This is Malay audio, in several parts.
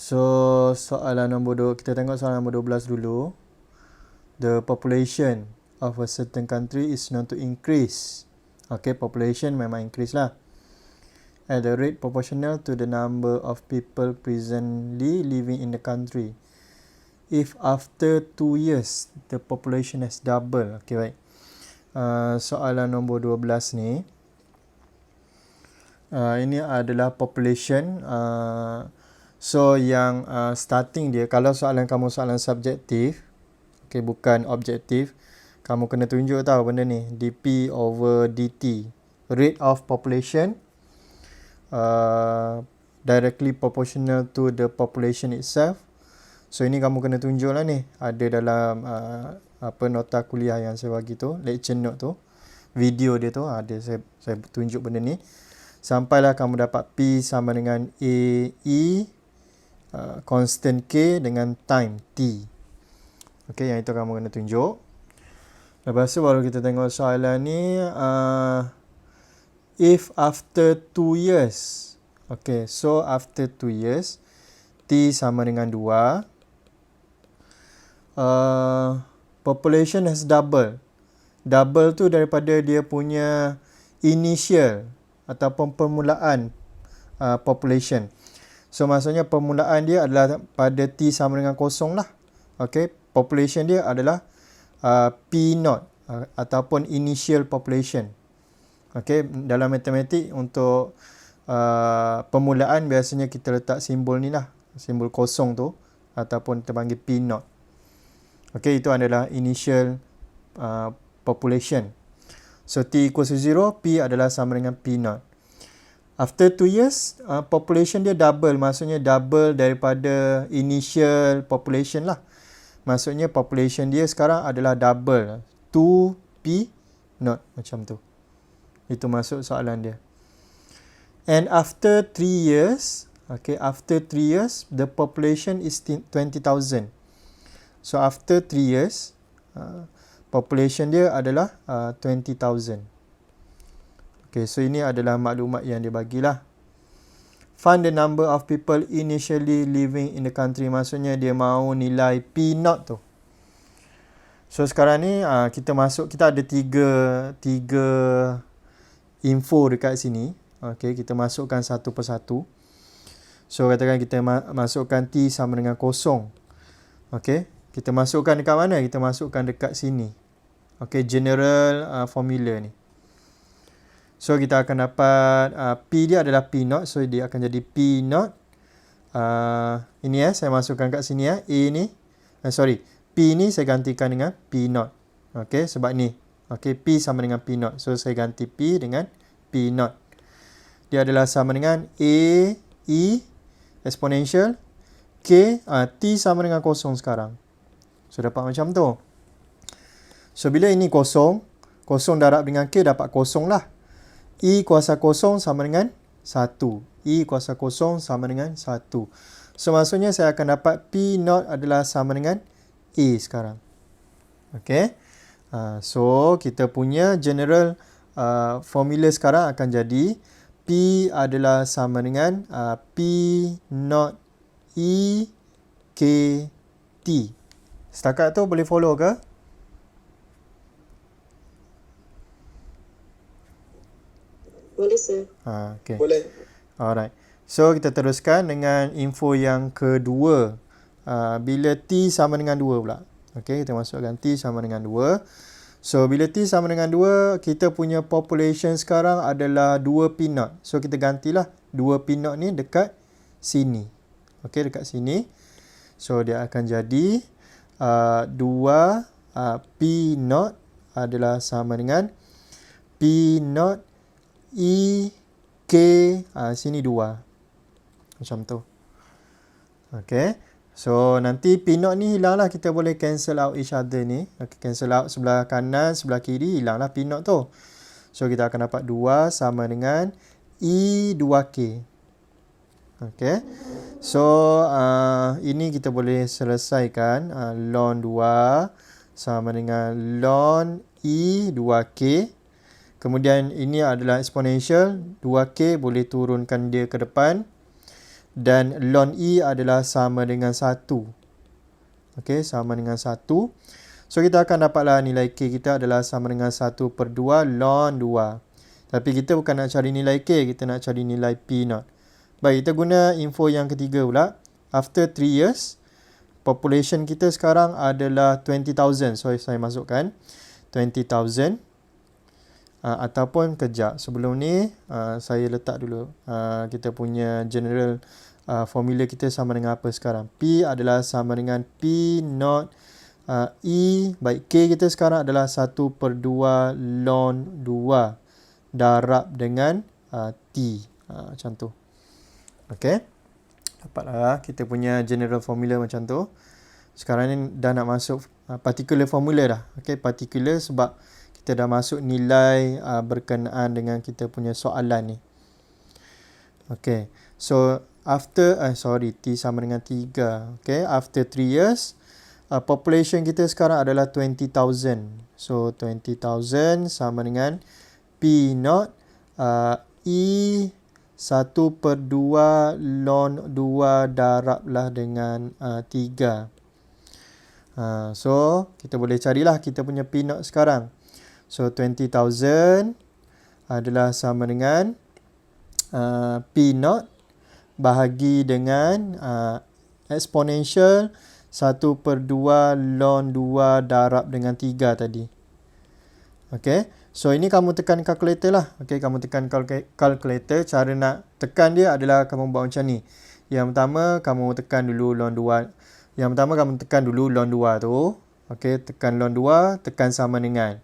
So, soalan nombor 2, kita tengok soalan nombor 12 dulu. The population of a certain country is known to increase. Okay, population memang increase lah. At the rate proportional to the number of people presently living in the country. If after 2 years, the population has double. Okay, baik. Soalan nombor 12 ni. Ini adalah population. So yang starting dia, kalau soalan kamu soalan subjektif, okay, bukan objektif, kamu kena tunjuk tahu benda ni, dp over dt, rate of population directly proportional to the population itself. So ini kamu kena tunjuk lah ni, ada dalam nota kuliah yang saya bagi tu, lecture note tu, video dia tu ada, saya tunjuk benda ni sampailah kamu dapat P sama dengan AE constant K dengan time T. Okay, yang itu kamu kena tunjuk. Lepas tu baru kita tengok soalan ni. If after 2 years. Okay, so after 2 years, T sama dengan 2. Population has double. Double tu daripada dia punya initial ataupun permulaan population. So maksudnya permulaan dia adalah pada T sama dengan 0 lah. Okay, population dia adalah P0 ataupun initial population. Okay, dalam matematik untuk permulaan biasanya kita letak simbol ni lah, simbol 0 tu, ataupun kita panggil P0. Okay, itu adalah initial population. So T equals to 0, P adalah sama dengan P0. After 2 years, population dia double. Maksudnya double daripada initial population lah. Maksudnya population dia sekarang adalah double. 2P0 macam tu. Itu masuk soalan dia. And after 3 years, okay, after 3 years, the population is 20,000. So after 3 years, population dia adalah 20,000. Okay, so ini adalah maklumat yang dia bagilah. Find the number of people initially living in the country. Maksudnya dia mahu nilai P0 tu. So sekarang ni kita ada tiga info dekat sini. Okay, kita masukkan satu persatu. So katakan kita masukkan T sama dengan 0. Okay, kita masukkan dekat mana? Kita masukkan dekat sini. Okay, general formula ni. So kita akan dapat P dia adalah P0. So dia akan jadi P0. Ini saya masukkan kat sini A ni. P ni saya gantikan dengan P0. Okay, sebab ni. Okay, P sama dengan P0. So saya ganti P dengan P0. Dia adalah sama dengan A, E, exponential, K, T sama dengan 0 sekarang. So dapat macam tu. So bila ini 0 darab dengan K dapat 0 lah. E kuasa 0 sama dengan 1. E kuasa 0 sama dengan 1. So maksudnya saya akan dapat P0 adalah sama dengan A sekarang. Okay. So kita punya general formula sekarang akan jadi P adalah sama dengan P0 E K T. Setakat tu boleh follow ke? Boleh, sir. Okay. Boleh. Alright. So, kita teruskan dengan info yang kedua. Bila T sama dengan 2 pula. Okay, kita masukkan T sama dengan 2. So, bila T sama dengan 2, kita punya population sekarang adalah 2 P0. So, kita gantilah 2 P0 ni dekat sini. Okay, dekat sini. So, dia akan jadi 2 P0 adalah sama dengan P0 E, K, sini 2. Macam tu. Okay. So, nanti P0 ni hilanglah. Kita boleh cancel out each other ni. Okay, cancel out sebelah kanan, sebelah kiri. Hilanglah P0 tu. So, kita akan dapat 2 sama dengan E, 2K. Okay. So, ini kita boleh selesaikan. Ln 2 sama dengan ln E, 2K. Kemudian ini adalah exponential. 2K boleh turunkan dia ke depan. dan ln E adalah sama dengan 1. Okey, sama dengan 1. So, kita akan dapatlah nilai K kita adalah sama dengan 1/2 ln 2. Tapi kita bukan nak cari nilai K, kita nak cari nilai P0. Baik, kita guna info yang ketiga pula. After 3 years, population kita sekarang adalah 20,000. So, saya masukkan 20,000. Ataupun kejap, sebelum ni saya letak dulu kita punya general formula kita sama dengan apa sekarang. P adalah sama dengan P0 E. Baik, K kita sekarang adalah 1/2 ln 2 darab dengan T. Macam tu. Okey. Dapatlah kita punya general formula macam tu. Sekarang ni dah nak masuk particular formula dah. Okey, particular sebab kita dah masuk nilai berkenaan dengan kita punya soalan ni. Okey. So, after T sama dengan 3. Okey, after 3 years, population kita sekarang adalah 20,000. So, 20,000 sama dengan P0 E 1/2 ln 2 darablah dengan 3. So, kita boleh carilah kita punya P0 sekarang. So, 20,000 adalah sama dengan P0 bahagi dengan exponential 1/2 ln 2 darab dengan 3 tadi. Okey. So, ini kamu tekan kalkulator lah. Okey, kamu tekan kalkulator. Cara nak tekan dia adalah kamu buat macam ni. Yang pertama, kamu tekan dulu ln 2. Yang pertama, kamu tekan dulu ln 2 tu. Okey, tekan ln 2, tekan sama dengan.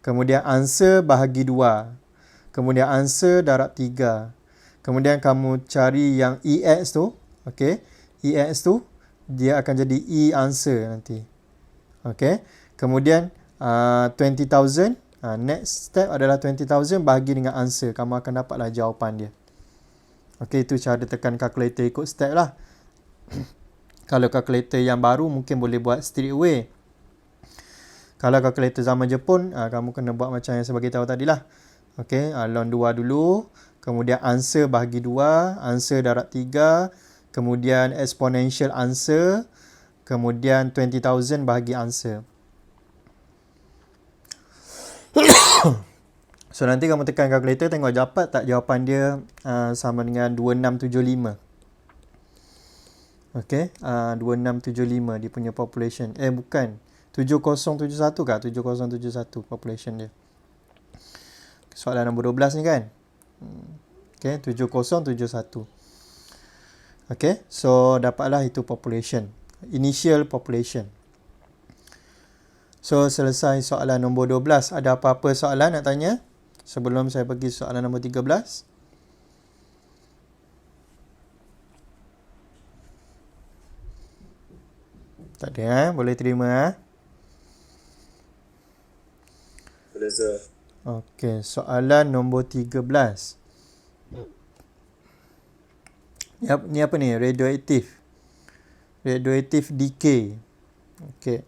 Kemudian answer bahagi 2. Kemudian answer darab 3. Kemudian kamu cari yang EX tu. Okey. EX tu dia akan jadi E answer nanti. Okey. Kemudian 20,000. Next step adalah 20,000 bahagi dengan answer. Kamu akan dapatlah jawapan dia. Okey, itu cara tekan calculator ikut step lah. Kalau calculator yang baru mungkin boleh buat straight away. Kalau kalkulator zaman Jepun, kamu kena buat macam yang saya bagi tahu tadi lah. Okey, ln 2 dulu. Kemudian answer bahagi 2. Answer darab 3. Kemudian exponential answer. Kemudian 20,000 bahagi answer. So, nanti kamu tekan kalkulator, tengok dapat tak jawapan dia sama dengan 2675. Okey, 2675 dia punya population. Bukan. 7071 kah? 7071 population dia. Soalan nombor 12 ni kan? Okey, 7071. Okey, so dapatlah itu population. Initial population. So, selesai soalan nombor 12. Ada apa-apa soalan nak tanya? Sebelum saya pergi soalan nombor 13. Tak ada, boleh terima. Boleh, sir. Okey, soalan nombor 13. Ni apa ni? Radioactive decay. Okey.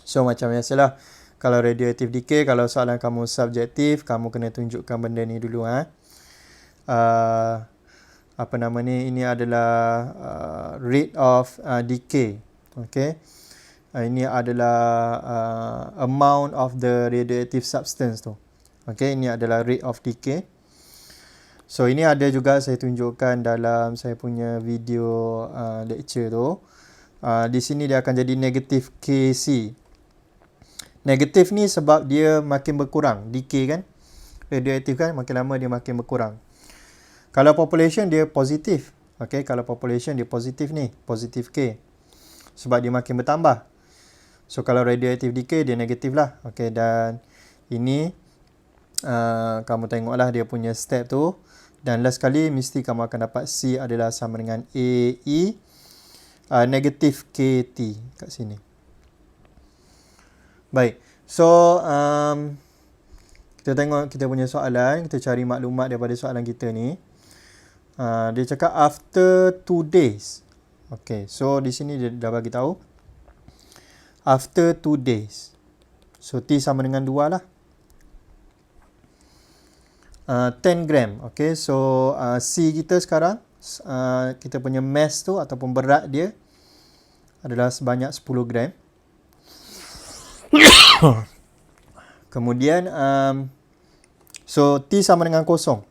So, macam biasalah. Kalau radioactive decay, kalau soalan kamu subjektif, kamu kena tunjukkan benda ni dulu. Apa nama ni? Ini adalah rate of decay. Okey. Ini adalah amount of the radioactive substance tu. Okey, ini adalah rate of decay. So, ini ada juga saya tunjukkan dalam saya punya video lecture tu. Di sini dia akan jadi negative Kc. Negatif ni sebab dia makin berkurang. Decay kan? Radioaktif kan? Makin lama dia makin berkurang. Kalau population dia positif. Okay, kalau population dia positif ni. Positif K. Sebab dia makin bertambah. So, kalau radioactive decay dia negatif lah. Okay, dan ini kamu tengoklah dia punya step tu. Dan last kali mesti kamu akan dapat C adalah sama dengan AE. Negatif KT kat sini. Baik, so kita tengok kita punya soalan. Kita cari maklumat daripada soalan kita ni. Dia cakap after 2 days. Okay, so di sini dia dah bagi tahu. After 2 days. So T sama dengan 2 lah. 10 gram. Okay, so C kita sekarang kita punya mass tu ataupun berat dia adalah sebanyak 10 gram. Kemudian so T sama dengan kosong.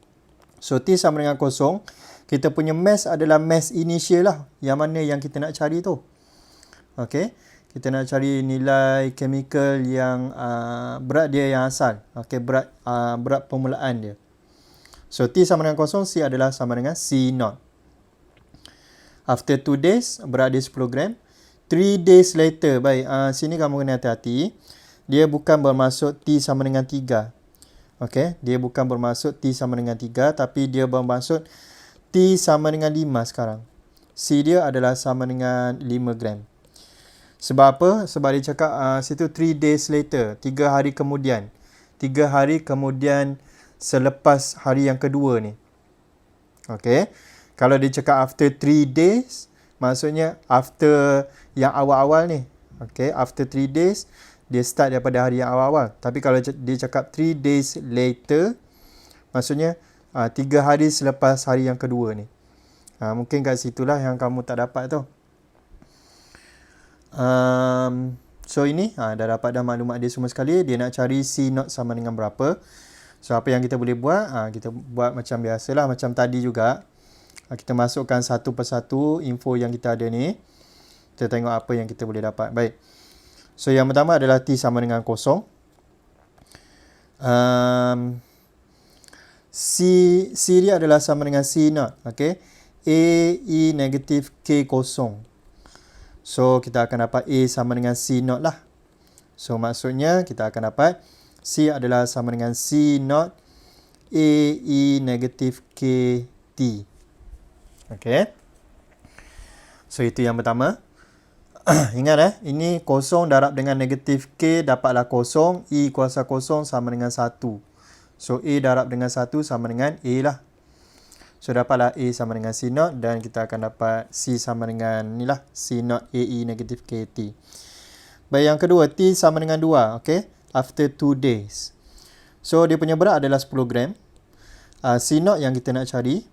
So T sama dengan kosong, kita punya mass adalah mass initial lah, yang mana yang kita nak cari tu. Okey, kita nak cari nilai chemical yang berat dia yang asal. Okey, berat permulaan dia. So T sama dengan kosong, C adalah sama dengan C0. After 2 days, berat dia 10 gram. 3 days later, baik, sini kamu kena hati-hati. Dia bukan bermaksud T sama dengan 3. Okey, dia bukan bermaksud T sama dengan 3, tapi dia bermaksud T sama dengan 5 sekarang. C dia adalah sama dengan 5 gram. Sebab apa? Sebab dia cakap situ 3 days later, 3 hari kemudian. 3 hari kemudian selepas hari yang kedua ni. Okey. Kalau dia cakap after 3 days, maksudnya after yang awal-awal ni. Okey, after 3 days, dia start daripada hari yang awal-awal. Tapi kalau dia cakap 3 days later, maksudnya 3 hari selepas hari yang kedua ni. Mungkin kat situlah yang kamu tak dapat tu. So ini dah dapat dah maklumat dia semua sekali. Dia nak cari C0 sama dengan berapa. So apa yang kita boleh buat, kita buat macam biasalah, macam tadi juga. Kita masukkan satu persatu info yang kita ada ni. Kita tengok apa yang kita boleh dapat. Baik. So yang pertama adalah T sama dengan kosong. C dia adalah sama dengan C0. Okay. A, E negatif K kosong. So kita akan dapat A sama dengan C0 lah. So maksudnya kita akan dapat C adalah sama dengan C0 A, E negatif K, T. Okay. So itu yang pertama. Ingat ini kosong darab dengan negatif K dapatlah kosong. E kuasa kosong sama dengan 1. So A darab dengan 1 sama dengan A lah. So dapatlah A sama dengan C0 dan kita akan dapat C sama dengan ni lah, C0 AE negatif KT. Baik, yang kedua T sama dengan 2. Okay. After 2 days. So dia punya berat adalah 10 gram. C0 yang kita nak cari.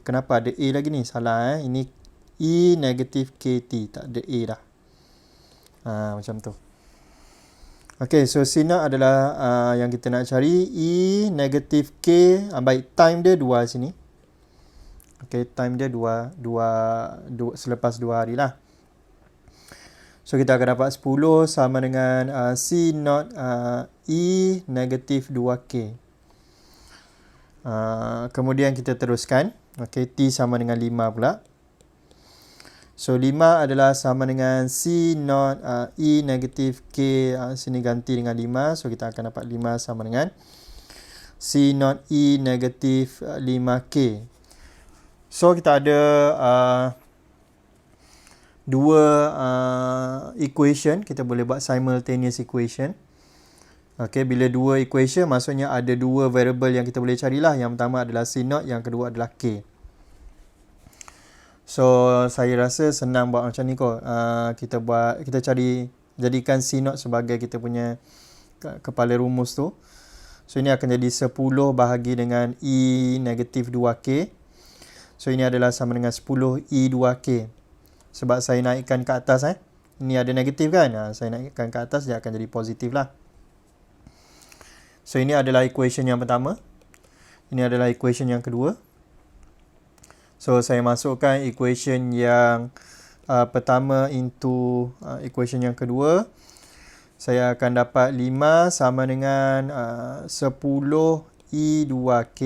Kenapa ada A lagi ni? Salah Ini E negatif KT. Tak ada A dah. Macam tu. Okay, so C0 adalah yang kita nak cari. E negatif K. Baik, time dia 2 sini. Okay, time dia 2 selepas 2 hari lah. So kita akan dapat 10 sama dengan C0 E negatif 2K. Kemudian kita teruskan. Okay, T sama dengan 5 pula. So 5 adalah sama dengan C0 E negatif K. Sini ganti dengan 5. So kita akan dapat 5 sama dengan C0 E negatif 5K. So kita ada dua equation. Kita boleh buat simultaneous equation. Okay, bila dua equation maksudnya ada dua variable yang kita boleh carilah. Yang pertama adalah C0, yang kedua adalah K. So saya rasa senang buat macam ni kot. Kita jadikan C0 sebagai kita punya kepala rumus tu. So ini akan jadi 10 bahagi dengan E negatif 2K. So ini adalah sama dengan 10 E 2K. Sebab saya naikkan ke atas Ini ada negatif kan. Saya naikkan ke atas, dia akan jadi positif lah. So ini adalah equation yang pertama. Ini adalah equation yang kedua. So saya masukkan equation yang pertama into equation yang kedua. Saya akan dapat 5 sama dengan 10 E 2K.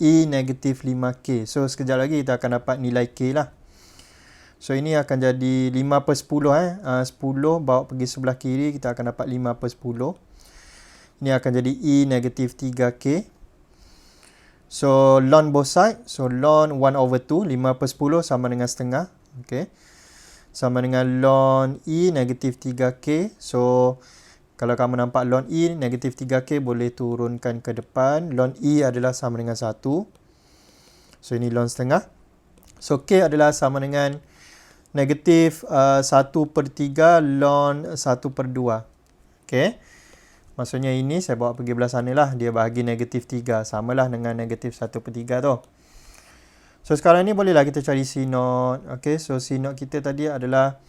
E negatif 5K. So sekejap lagi kita akan dapat nilai K lah. So ini akan jadi 5 per 10. 10 bawa pergi sebelah kiri, kita akan dapat 5 per 10. Ini akan jadi E negatif 3K. So ln both side. So ln 1/2. 5 per 10 sama dengan setengah. Okay. Sama dengan ln E negatif 3K. So kalau kamu nampak ln E negatif 3K boleh turunkan ke depan. Ln E adalah sama dengan 1. So ini ln setengah. So K adalah sama dengan negatif 1/3 ln 1/2. Okay. Maksudnya ini saya bawa pergi belah sana lah. Dia bahagi negatif 3. Samalah dengan negatif 1/3 tu. So sekarang ni bolehlah kita cari C0. Okay, so C0 kita tadi adalah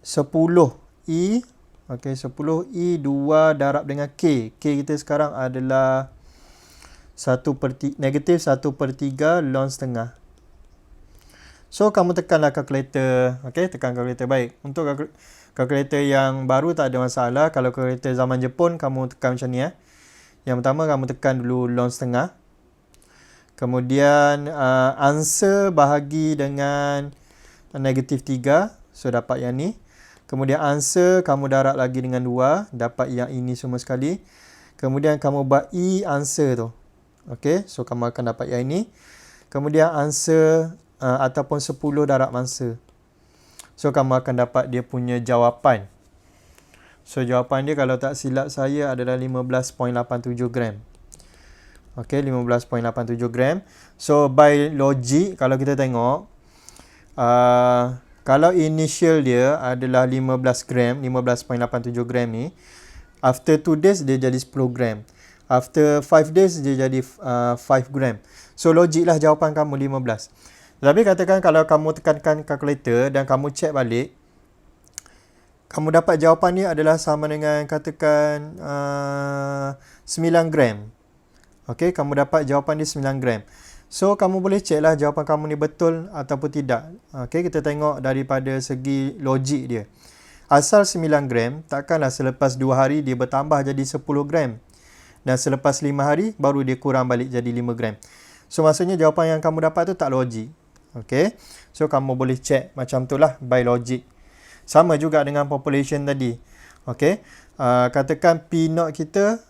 10E. Okay, 10E 2 darab dengan K. K kita sekarang adalah negatif 1/3 ln setengah. So kamu tekanlah kalkulator. Okay, tekan kalkulator. Baik, untuk kalkulator yang baru tak ada masalah. Kalau kalkulator zaman Jepun, kamu tekan macam ni. Yang pertama kamu tekan dulu ln setengah. Kemudian answer bahagi dengan negatif 3. So dapat yang ni. Kemudian answer kamu darab lagi dengan 2. Dapat yang ini semua sekali. Kemudian kamu buat E answer tu. Okay, so kamu akan dapat yang ini. Kemudian answer ataupun 10 darab answer. So kamu akan dapat dia punya jawapan. So jawapan dia kalau tak silap saya adalah 15.87 gram. Okay, 15.87 gram. So by logic, kalau kita tengok, kalau initial dia adalah 15 gram, 15.87 gram ni, after 2 days dia jadi 10 gram. After 5 days dia jadi 5 gram. So logik lah jawapan kamu 15. Tapi katakan kalau kamu tekankan kalkulator dan kamu check balik, kamu dapat jawapan ni adalah sama dengan katakan 9 gram. Okay, kamu dapat jawapan dia 9 gram. So, kamu boleh check lah jawapan kamu ni betul ataupun tidak. Okay, kita tengok daripada segi logik dia. Asal 9 gram, takkanlah selepas 2 hari dia bertambah jadi 10 gram. Dan selepas 5 hari, baru dia kurang balik jadi 5 gram. So, maksudnya jawapan yang kamu dapat tu tak logik. Okay, so kamu boleh check macam tu lah by logic. Sama juga dengan population tadi. Okay, katakan P0 kita,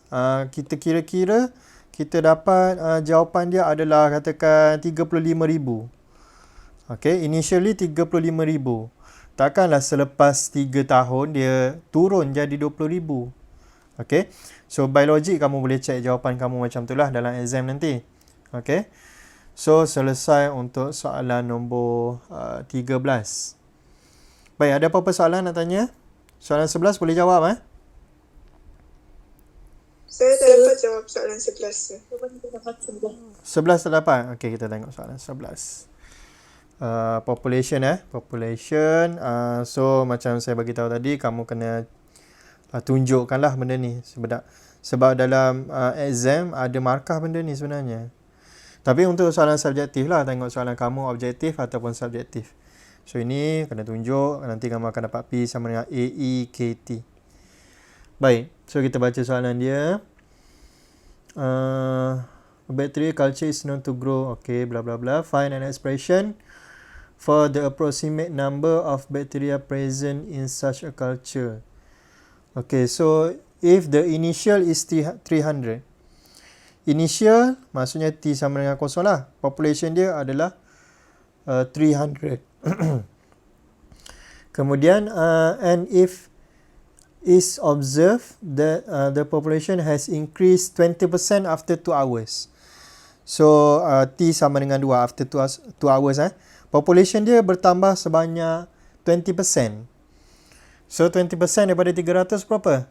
kita kira-kira, kita dapat jawapan dia adalah katakan 35,000. Okay, initially 35,000. Takkanlah selepas 3 tahun dia turun jadi 20,000. Okay, so by logic kamu boleh check jawapan kamu macam tu lah dalam exam nanti. Okay, so selesai untuk soalan nombor 13. Baik, ada apa-apa soalan nak tanya? Soalan 11 boleh jawab Saya tak dapat jawab soalan 11. 11 tak dapat? Okey, kita tengok soalan 11. Population Population. So, macam saya bagi tahu tadi, kamu kena tunjukkanlah benda ni. Sebab dalam exam ada markah benda ni sebenarnya. Tapi untuk soalan subjektif lah, tengok soalan kamu objektif ataupun subjektif. So, ini kena tunjuk. Nanti kamu akan dapat P sama dengan AEKT. Baik, so kita baca soalan dia. Bacteria culture is known to grow. Okay, bla bla bla. Find an expression for the approximate number of bacteria present in such a culture. Okay, so if the initial is 300. Initial maksudnya T sama dengan 0 lah. Population dia adalah 300. Kemudian, and if is observed that the population has increased 20% after 2 hours. So, T sama dengan 2 after 2 hours. Population dia bertambah sebanyak 20%. So, 20% daripada 300 berapa?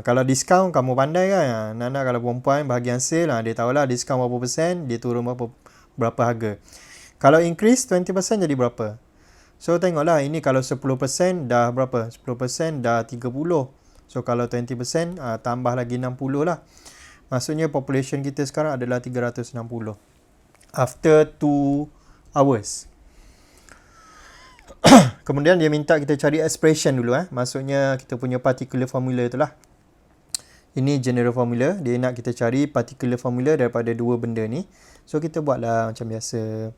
Kalau diskaun, kamu pandai kan? Nana kalau perempuan bahagian sale, dia tahulah diskaun berapa persen, dia turun berapa harga. Kalau increase 20% jadi berapa? So, tengoklah ini kalau 10% dah berapa? 10% dah 30. So, kalau 20% tambah lagi 60 lah. Maksudnya population kita sekarang adalah 360. After 2 hours. Kemudian dia minta kita cari expression dulu. Maksudnya kita punya particular formula itulah. Ini general formula. Dia nak kita cari particular formula daripada dua benda ni. So, kita buatlah macam biasa.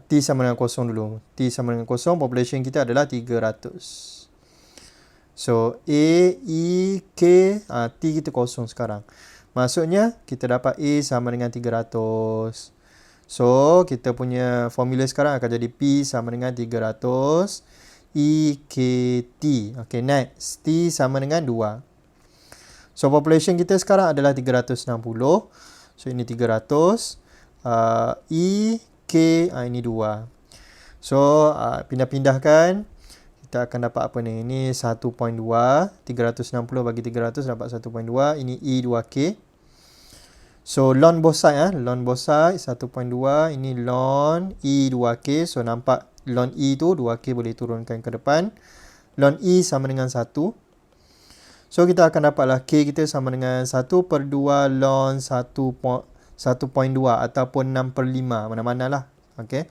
T sama dengan 0 dulu. T sama dengan 0, population kita adalah 300. So, A, E, K, T kita 0 sekarang. Maksudnya, kita dapat A sama dengan 300. So, kita punya formula sekarang akan jadi P sama dengan 300 E, K, T. Okay, next. T sama dengan 2. So, population kita sekarang adalah 360. So, ini 300. E, K, ini 2. So, pindah-pindahkan. Kita akan dapat apa ni? Ini 1.2. 360 bagi 300 dapat 1.2. Ini E2K. So ln both side ln both side 1.2, ini ln E 2K. So nampak ln E tu 2K boleh turunkan ke depan. Ln E sama dengan 1. So kita akan dapatlah K kita sama dengan 1/2 ln 1.2 ataupun 6/5, mana-mana lah. Okay.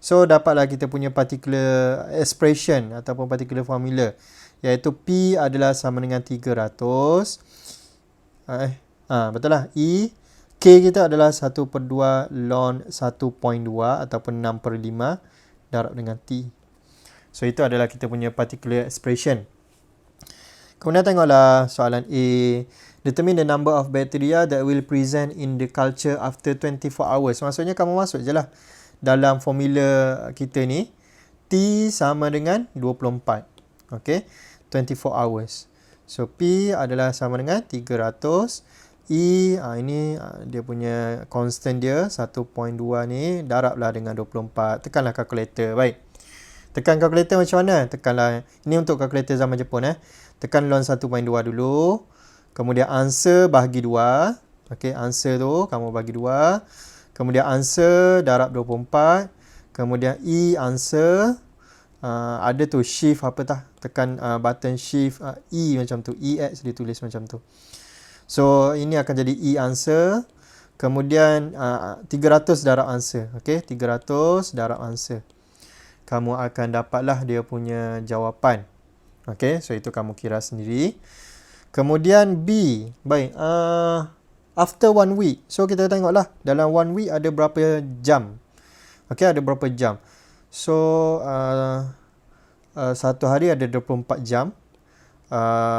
So dapatlah kita punya particular expression ataupun particular formula, iaitu P adalah sama dengan 300. Betul lah. K kita adalah 1/2 ln 1.2 ataupun 6/5 darab dengan T. So itu adalah kita punya particular expression. Kemudian tengoklah soalan A. Determine the number of bacteria that will present in the culture after 24 hours. Maksudnya kamu masuk je lah dalam formula kita ni. T sama dengan 24. Okay. 24 hours. So P adalah sama dengan 300. E, ini dia punya constant dia, 1.2 ni, darablah dengan 24. Tekanlah kalkulator. Baik. Tekan kalkulator macam mana? Tekanlah, ini untuk kalkulator zaman Jepun. Tekan ln 1.2 dulu. Kemudian answer bahagi 2. Okay, answer tu kamu bagi 2. Kemudian answer darab 24. Kemudian E answer. Ada tu shift apa tah? Tekan button shift E macam tu. EX ditulis macam tu. So ini akan jadi E answer. Kemudian 300 darab answer. Okay, 300 darab answer. Kamu akan dapatlah dia punya jawapan. Okay, so itu kamu kira sendiri. Kemudian B. Baik, after 1 week. So kita tengoklah dalam 1 week ada berapa jam. Okay, ada berapa jam. So satu hari ada 24 jam.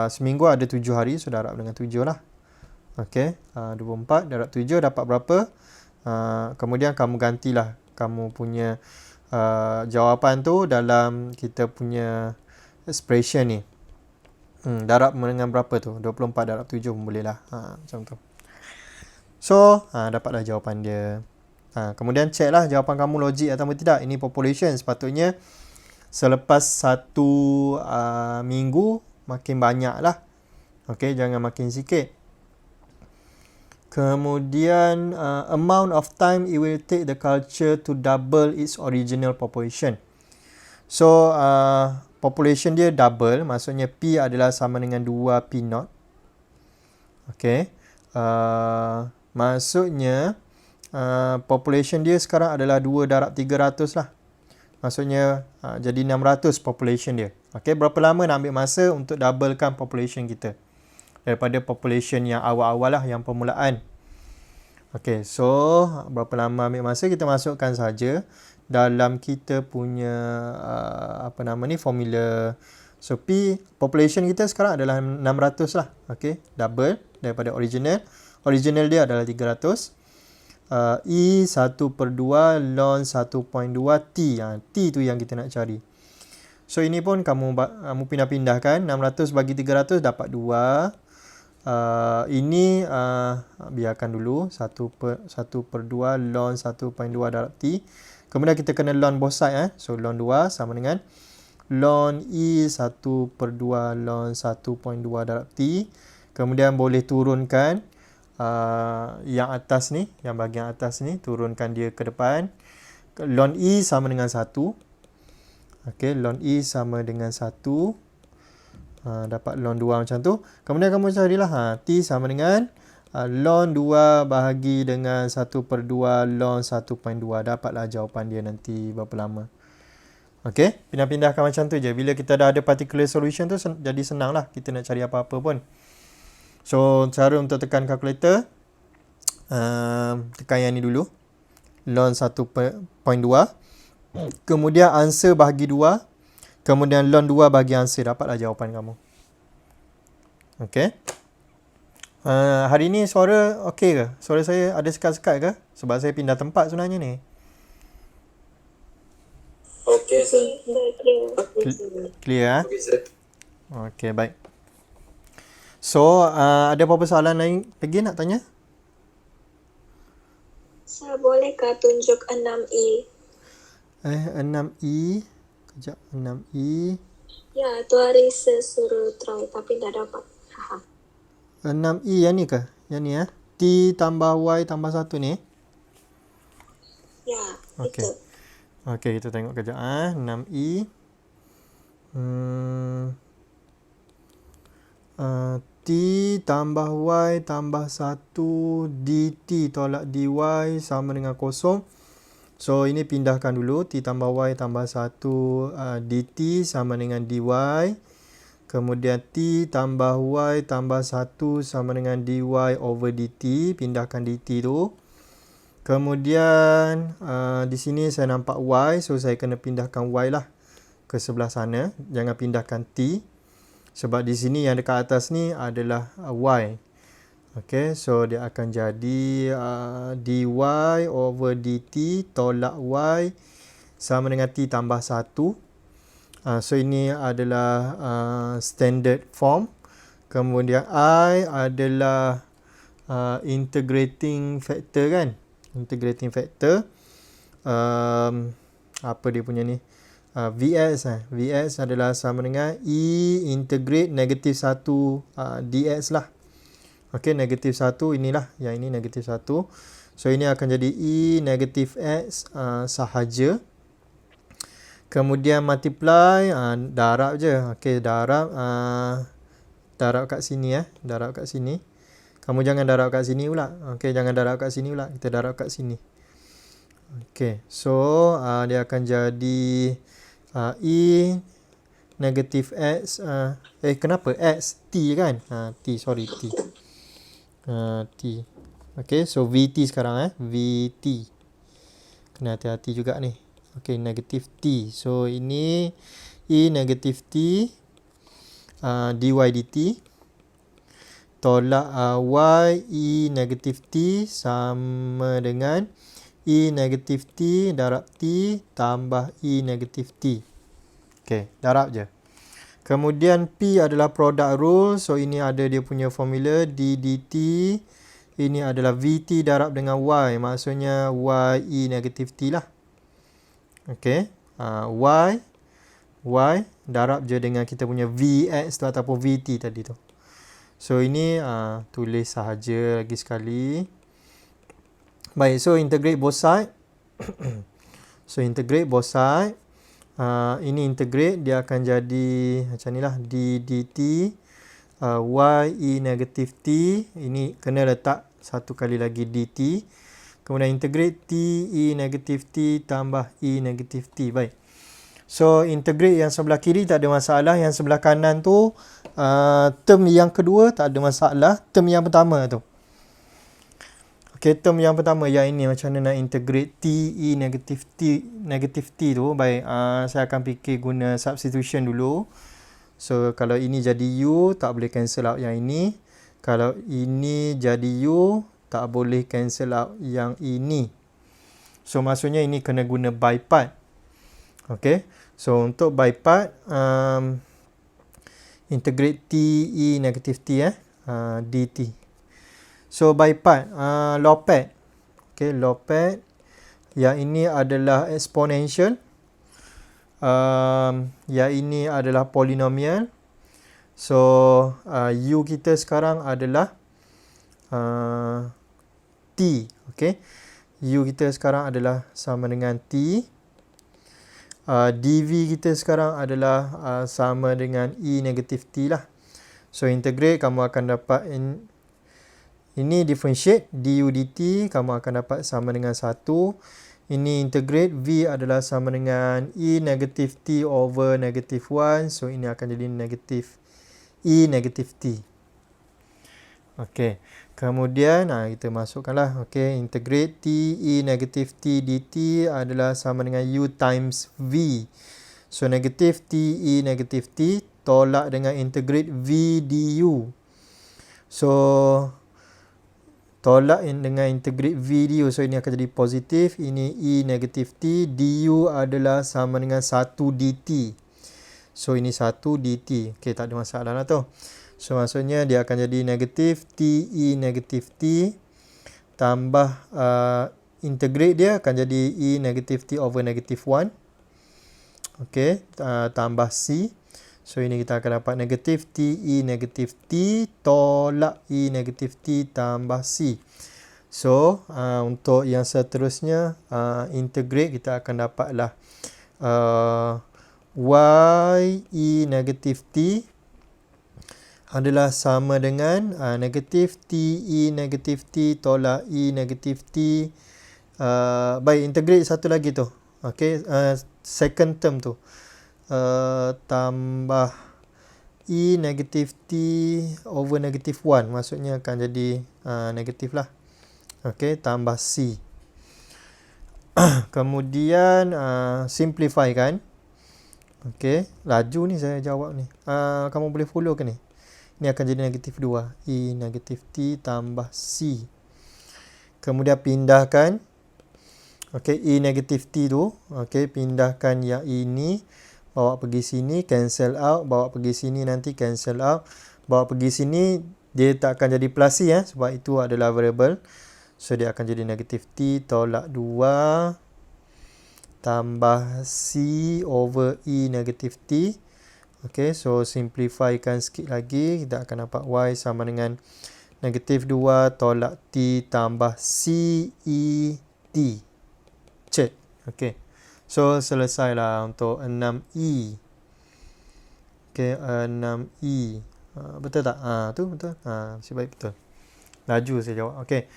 Seminggu ada 7 hari. So darab dengan 7 lah. Okay, 24 darab 7 dapat berapa? Kemudian kamu gantilah kamu punya jawapan tu dalam kita punya expression ni. Darab dengan berapa tu? 24 darab 7 pun boleh lah. Macam tu. So, dapatlah jawapan dia. Kemudian check lah jawapan kamu logik atau tidak. Ini population. Sepatutnya selepas 1 minggu makin banyak lah. Okay, jangan makin sikit. Kemudian amount of time it will take the culture to double its original population. So population dia double, maksudnya P adalah sama dengan 2 P0. Okay. Maksudnya population dia sekarang adalah 2 darab 300 lah. Maksudnya jadi 600 population dia. Okay, berapa lama nak ambil masa untuk doublekan population kita daripada population yang awal-awal lah, yang permulaan. Okay, so berapa lama ambil masa, kita masukkan saja dalam kita punya formula. So P, population kita sekarang adalah 600 lah. Okay, double daripada original. Original dia adalah 300. E 1/2 ln 1.2 T. T tu yang kita nak cari. So ini pun kamu pindah-pindahkan. 600 bagi 300 dapat 2. Ini biarkan dulu 1/2 ln 1.2 darab T. Kemudian kita kena ln both side. So ln 2 sama dengan ln E 1/2 ln 1.2 darab T. Kemudian boleh turunkan yang atas ni, yang bahagian atas ni, turunkan dia ke depan. Ln E sama dengan 1. Okay, ln E sama dengan 1. Dapat ln 2 macam tu. Kemudian kamu carilah T sama dengan ln 2 bahagi dengan 1/2 ln 1.2. Dapatlah jawapan dia nanti berapa lama. Okay, pindah-pindahkan macam tu je. Bila kita dah ada particular solution tu, jadi senang lah kita nak cari apa-apa pun. So cara untuk tekan kalkulator, tekan yang ni dulu, ln 1.2. Kemudian answer bahagi 2. Kemudian ln 2 bagi answer. Dapatlah jawapan kamu. Okay. Hari ni suara okey ke? Suara saya ada sekat-sekat ke? Sebab saya pindah tempat sebenarnya ni. Okay, sir. Clear Okay, sir. Okay, baik. So ada apa-apa soalan lain lagi nak tanya? Saya bolehkah tunjuk 6E? 6E. Kejap, 6E. Ya, tu hari saya suruh try tapi tak dapat. 6E yang ni ke? Yang ni T tambah Y tambah 1 ni. Ya, Okey. betul. Okey, kita tengok kejap 6E. T tambah Y tambah 1 dt tolak dy sama dengan kosong. So, ini pindahkan dulu. T tambah Y tambah 1 dt sama dengan dy. Kemudian T tambah Y tambah 1 sama dengan dy over dt. Pindahkan dt tu. Kemudian di sini saya nampak Y. So, saya kena pindahkan Y lah ke sebelah sana. Jangan pindahkan T. Sebab di sini yang dekat atas ni adalah Y. Okay, so dia akan jadi dy over dt tolak Y sama dengan T tambah 1. So, ini adalah standard form. Kemudian I adalah integrating factor kan. Integrating factor. Apa dia punya ni? Vx. Vx adalah sama dengan E integrate negatif 1 dx lah. Okey, negatif 1 inilah. Yang ini negatif 1. So, ini akan jadi E negatif X sahaja. Kemudian multiply. Darab je. Okey, darab. Darab kat sini Darab kat sini. Kamu jangan darab kat sini pula. Okey, jangan darab kat sini pula. Kita darab kat sini. Okey, so dia akan jadi E negatif X. Kenapa? X, T kan? T, sorry, T. T. Okey, so VT sekarang VT. Kena hati-hati juga ni. Okey, negatif T. So, ini E negatif T dy dt tolak Y E negatif T sama dengan E negatif T darab T tambah E negatif T. Okey, darab je. Kemudian P adalah product rule. So, ini ada dia punya formula d dt. Ini adalah VT darab dengan Y. Maksudnya Y E negatif T lah. Okey. Y darab je dengan kita punya Vx tu ataupun VT tadi tu. So, ini tulis sahaja lagi sekali. Baik, so integrate both side. So, integrate both side. Ini integrate, dia akan jadi macam ni lah. D dt Y E negatif T. Ini kena letak satu kali lagi dt. Kemudian integrate T E negatif T tambah E negatif T. Baik. So, integrate yang sebelah kiri tak ada masalah. Yang sebelah kanan tu, term yang kedua tak ada masalah. Term yang pertama tu. Okay, term yang pertama yang ini macam mana nak integrate T E negatif T tu. Baik, saya akan fikir guna substitution dulu. So, kalau ini jadi U, tak boleh cancel out yang ini. Kalau ini jadi U, tak boleh cancel out yang ini. So, maksudnya ini kena guna by part. Okay, so untuk by part, integrate T E negatif T dt. So, by part, loped. Okay, loped. Yang ini adalah exponential. Yang ini adalah polynomial. So, U kita sekarang adalah T. Okay, U kita sekarang adalah sama dengan T. dv kita sekarang adalah sama dengan E negatif T lah. So, integrate, kamu akan dapat ini differentiate du dt, kamu akan dapat sama dengan 1. Ini integrate, V adalah sama dengan E negatif T over negatif 1. So, ini akan jadi negatif E negatif T. Okey, kemudian kita masukkanlah. Okey, integrate T E negatif T dt adalah sama dengan U times V. So, negatif T E negatif T tolak dengan integrate V du. So, tolak dengan integrate V du. So, ini akan jadi positif. Ini E negatif T. Du adalah sama dengan 1 dt. So, ini 1 dt. Okey, tak ada masalah lah tu. So, maksudnya dia akan jadi negatif T E negatif T tambah integrate dia akan jadi E negatif T over negatif 1. Okey, tambah C. So ini kita akan dapat negatif T E negatif T tolak E negatif T tambah C. So untuk yang seterusnya integrate, kita akan dapatlah Y E negatif T adalah sama dengan negatif T E negatif T tolak E negatif T. Baik, integrate satu lagi tu. Okay, second term tu. Tambah E negatif T over negatif 1. Maksudnya akan jadi negatif lah. Okay, tambah C. Kemudian simplify kan. Okay, laju ni saya jawab ni. Kamu boleh follow ke ni? Ini akan jadi negatif 2. E negatif T tambah C. Kemudian pindahkan. Okay, E negatif T tu. Okay, pindahkan yang ini. Bawa pergi sini, cancel out. Bawa pergi sini nanti cancel out. Bawa pergi sini, dia tak akan jadi plus C sebab itu adalah variable. So, dia akan jadi negatif T tolak 2 tambah C over E negatif T. Okay, so simplifykan sikit lagi. Kita akan dapat Y sama dengan negatif 2 tolak T tambah C E T. Check. Okay. So, selesailah untuk 6E. Okay, 6E. Betul tak? Tu betul. Masih baik betul. Laju saya jawab. Okay.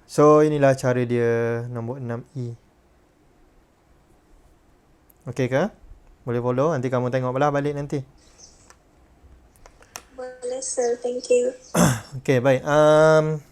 So, inilah cara dia nombor 6E. Okay ke? Boleh follow? Nanti kamu tengok belah balik nanti. Boleh sir, thank you. Okay, baik.